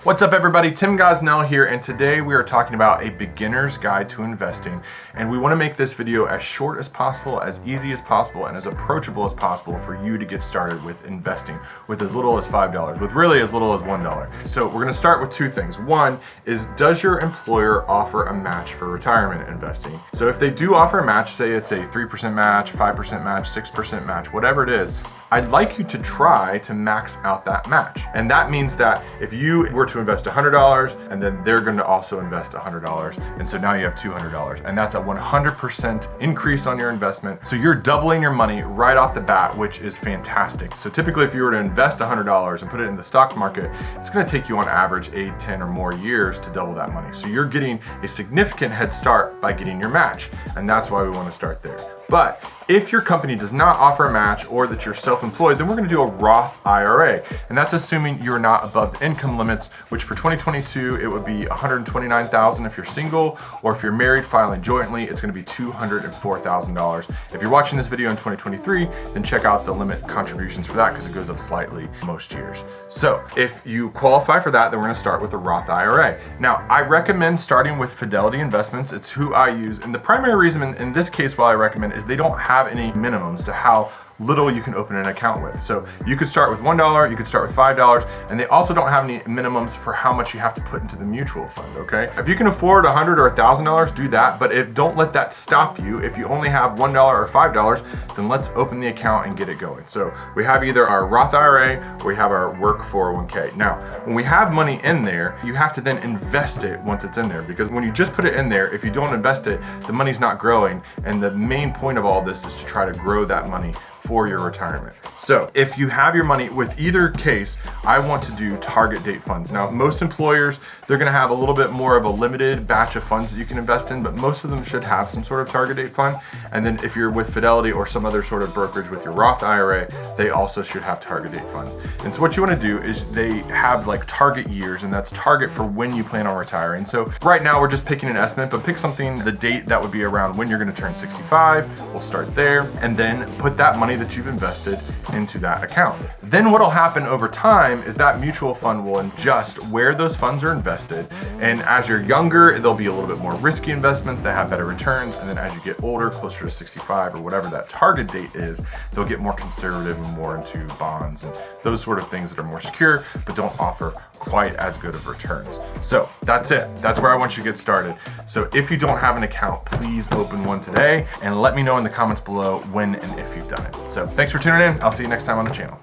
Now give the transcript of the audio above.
What's up everybody, Tim Gosnell here, and today we are talking about a beginner's guide to investing, and we want to make this video as short as possible, as easy as possible, and as approachable as possible for you to get started with investing with as little as $5, with really as little as $1. So we're going to start with two things. One is, does your employer offer a match for retirement investing? So if they do offer a match, say it's a 3% match, 5% match, 6% match, whatever it is, I'd like you to try to max out that match. And that means that if you were to invest $100 and then they're going to also invest $100, and so now you have $200, and that's a 100% increase on your investment. So you're doubling your money right off the bat, which is fantastic. So typically if you were to invest $100 and put it in the stock market, it's going to take you on average 8, 10 or more years to double that money. So you're getting a significant head start by getting your match, and that's why we want to start there. But if your company does not offer a match, or that you're self-employed, then we're going to do a Roth IRA. And that's assuming you're not above the income limits, which for 2022, it would be $129,000 if you're single, or if you're married filing jointly, it's going to be $204,000. If you're watching this video in 2023, then check out the limit contributions for that because it goes up slightly most years. So if you qualify for that, then we're going to start with a Roth IRA. Now, I recommend starting with Fidelity Investments. It's who I use. And the primary reason in this case why I recommend is they don't have any minimums to how little you can open an account with. So you could start with $1, you could start with $5, and they also don't have any minimums for how much you have to put into the mutual fund, okay? If you can afford $100 or $1,000, do that, but don't let that stop you. If you only have $1 or $5, then let's open the account and get it going. So we have either our Roth IRA or we have our work 401k. Now, when we have money in there, you have to then invest it once it's in there, because when you just put it in there, if you don't invest it, the money's not growing, and the main point of all this is to try to grow that money for your retirement. So if you have your money, with either case, I want to do target date funds. Now, most employers, they're gonna have a little bit more of a limited batch of funds that you can invest in, but most of them should have some sort of target date fund. And then if you're with Fidelity or some other sort of brokerage with your Roth IRA, they also should have target date funds. And so what you wanna do is they have like target years, and that's target for when you plan on retiring. So right now we're just picking an estimate, but pick something, the date that would be around when you're gonna turn 65, we'll start there, and then put that money that you've invested into that account. Then what'll happen over time is that mutual fund will adjust where those funds are invested. And as you're younger, there'll be a little bit more risky investments that have better returns. And then as you get older, closer to 65 or whatever that target date is, they'll get more conservative and more into bonds and those sort of things that are more secure, but don't offer quite as good of returns. So that's it. That's where I want you to get started. So if you don't have an account, please open one today and let me know in the comments below when and if you've done it. So thanks for tuning in. I'll see you next time on the channel.